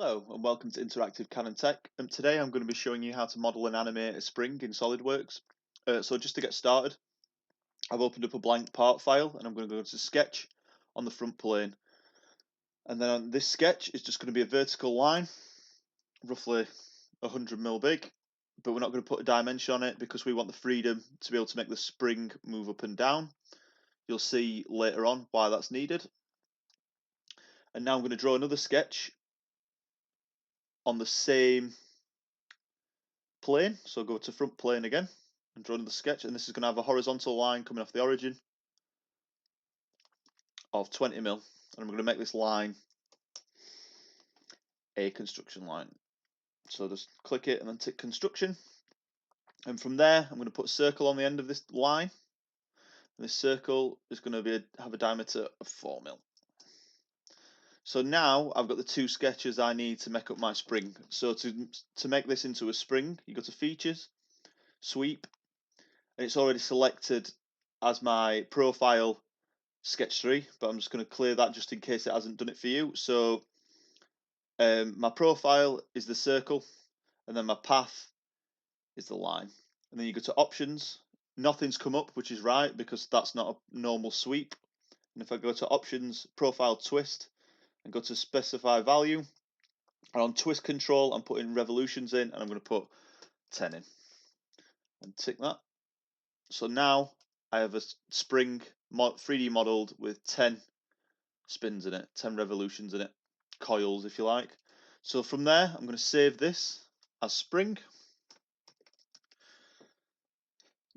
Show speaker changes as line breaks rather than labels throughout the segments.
Hello and welcome to Interactive Canon Tech. Today I'm going to be showing you how to model and animate a spring in Solidworks. So just to get started, I've opened up a blank part file and I'm going to go to Sketch on the front plane. And then on this sketch is just going to be a vertical line, roughly 100mm big, but we're not going to put a dimension on it because we want the freedom to be able to make the spring move up and down. You'll see later on why that's needed. And now I'm going to draw another sketch on the same plane, so go to front plane again and draw another sketch, and this is going to have a horizontal line coming off the origin of 20mm, and I'm going to make this line a construction line. So just click it and then tick construction, and from there I'm going to put a circle on the end of this line, and this circle is going to have a diameter of 4mm. So now I've got the two sketches I need to make up my spring. So to make this into a spring, you go to Features, Sweep, and it's already selected as my profile sketch 3, but I'm just going to clear that just in case it hasn't done it for you. So my profile is the circle, and then my path is the line. And then you go to Options. Nothing's come up, which is right because that's not a normal sweep. And if I go to Options, Profile Twist, and go to Specify Value, and on Twist Control, I'm putting revolutions in, and I'm going to put 10 in. And tick that. So now I have a spring 3D modeled with 10 spins in it, 10 revolutions in it, coils if you like. So from there I'm going to save this as spring,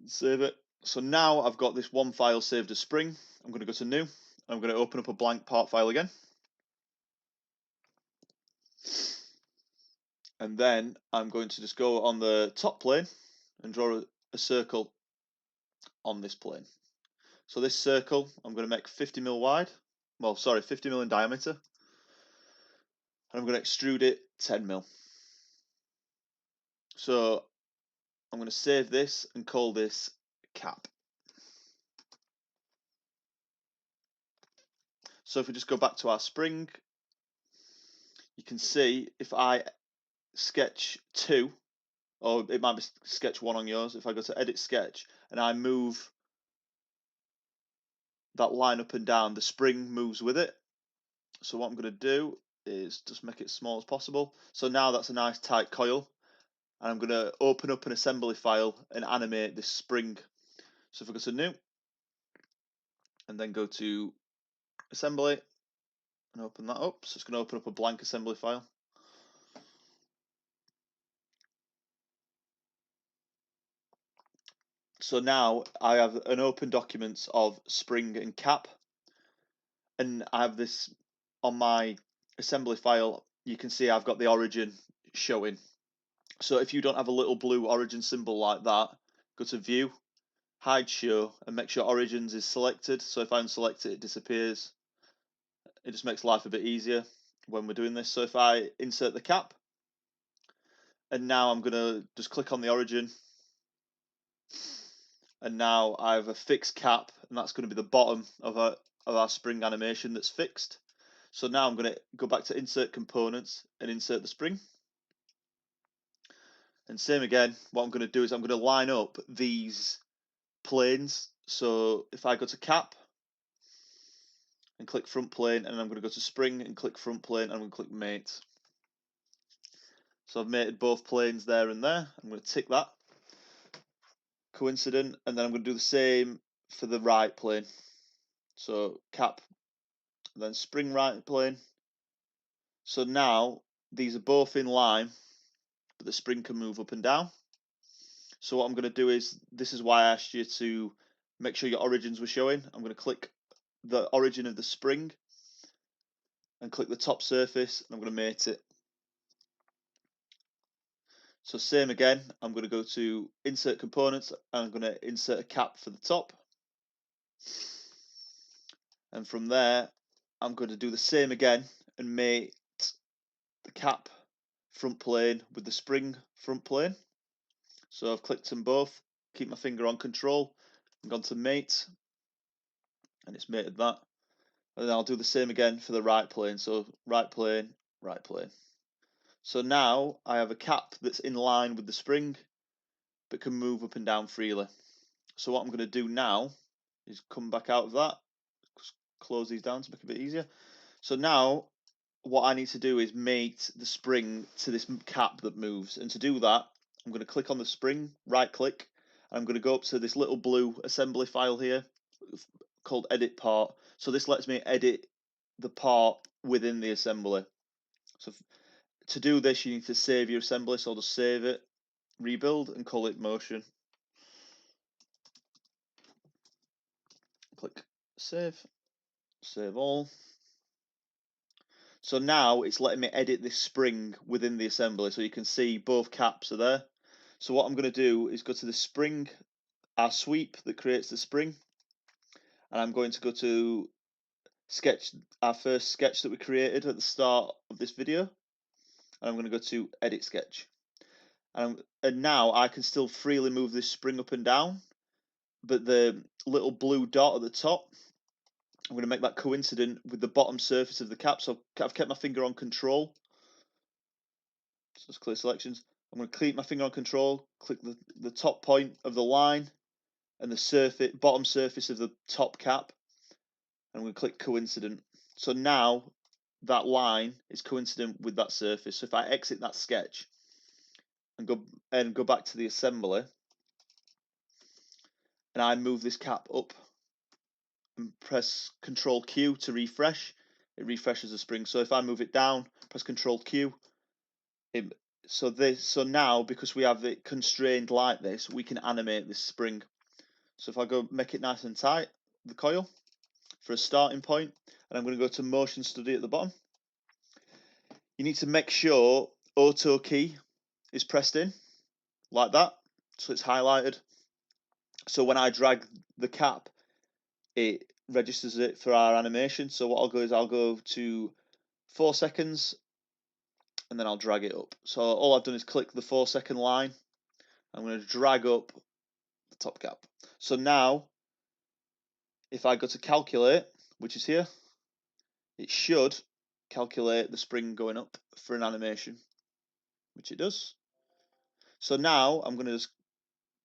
save it. So now I've got this one file saved as spring. I'm going to go to new, I'm going to open up a blank part file again, and then I'm going to just go on the top plane and draw a circle on this plane. So this circle I'm going to make 50mm wide, 50mm in diameter, and I'm going to extrude it 10mm. So I'm going to save this and call this cap. So if we just go back to our spring, you can see if I sketch 2, or it might be sketch 1 on yours, if I go to edit sketch and I move that line up and down, the spring moves with it. So what I'm going to do is just make it as small as possible. So now that's a nice tight coil, and I'm going to open up an assembly file and animate this spring. So if I go to new and then go to assembly and open that up, so it's going to open up a blank assembly file. So now I have an open document of spring and cap, and I have this on my assembly file. You can see I've got the origin showing. So if you don't have a little blue origin symbol like that, go to View, Hide Show, and make sure Origins is selected. So if I unselect it, it disappears. It just makes life a bit easier when we're doing this. So if I insert the cap, and now I'm going to just click on the origin, and now I have a fixed cap, and that's going to be the bottom of our spring animation that's fixed. So now I'm going to go back to Insert Components and insert the spring. And same again, what I'm going to do is I'm going to line up these planes. So if I go to Cap and click Front Plane, and I'm going to go to Spring and click Front Plane, and I'm going to click Mate. So I've mated both planes there and there. I'm going to tick that. Coincident, and then I'm going to do the same for the right plane. So Cap, then Spring right plane. So now these are both in line, but the spring can move up and down. So what I'm going to do is, this is why I asked you to make sure your origins were showing. I'm going to click the origin of the spring and click the top surface, and I'm going to mate it. So same again, I'm going to go to Insert Components, and I'm going to insert a cap for the top. And from there, I'm going to do the same again and mate the cap front plane with the spring front plane. So I've clicked them both, keep my finger on control, and gone to mate, and it's mated that. And then I'll do the same again for the right plane. So right plane, right plane. So now I have a cap that's in line with the spring, but can move up and down freely. So what I'm going to do now is come back out of that, close these down to make it a bit easier. So now what I need to do is mate the spring to this cap that moves. And to do that, I'm going to click on the spring, right click, and I'm going to go up to this little blue assembly file here called edit part. So this lets me edit the part within the assembly. So to do this, you need to save your assembly. So I'll just save it, rebuild, and call it motion. Click save, save all. So now it's letting me edit this spring within the assembly. So you can see both caps are there. So what I'm going to do is go to the spring, our sweep that creates the spring. And I'm going to go to sketch, our first sketch that we created at the start of this video. And I'm going to go to edit sketch. And now I can still freely move this spring up and down. But the little blue dot at the top, I'm going to make that coincident with the bottom surface of the cap. So I've kept my finger on control. So just clear selections. I'm going to keep my finger on control, click the top point of the line and the bottom surface of the top cap. And I'm going to click coincident. So now that line is coincident with that surface. So if I exit that sketch and go back to the assembly and I move this cap up and press Control Q to refresh, it refreshes the spring. So if I move it down, press Control Q, so now because we have it constrained like this, we can animate this spring. So if I go make it nice and tight, the coil for a starting point, and I'm going to go to motion study at the bottom. You need to make sure auto key is pressed in like that, so it's highlighted. So when I drag the cap, it registers it for our animation. So what I'll go is I'll go to 4 seconds and then I'll drag it up. So all I've done is click the 4 second line. I'm going to drag up the top cap. So now if I go to calculate, which is here, it should calculate the spring going up for an animation, which it does. So now I'm going to just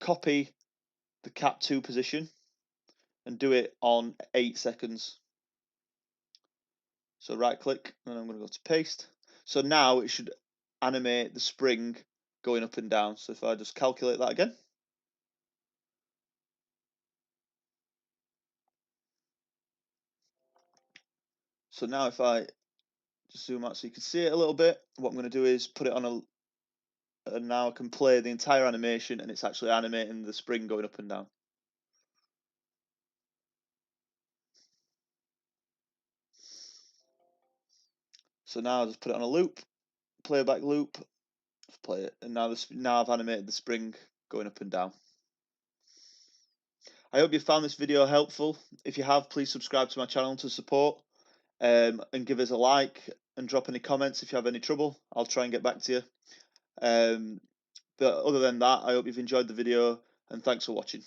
copy the cap 2 position and do it on 8 seconds. So right click and I'm going to go to paste. So now it should animate the spring going up and down. So if I just calculate that again. So now if I just zoom out so you can see it a little bit, what I'm going to do is put it on and now I can play the entire animation and it's actually animating the spring going up and down. So now I'll just put it on a loop, playback loop, play it, and now I've animated the spring going up and down. I hope you found this video helpful. If you have, please subscribe to my channel to support, and give us a like and drop any comments if you have any trouble. I'll try and get back to you. But other than that, I hope you've enjoyed the video and thanks for watching.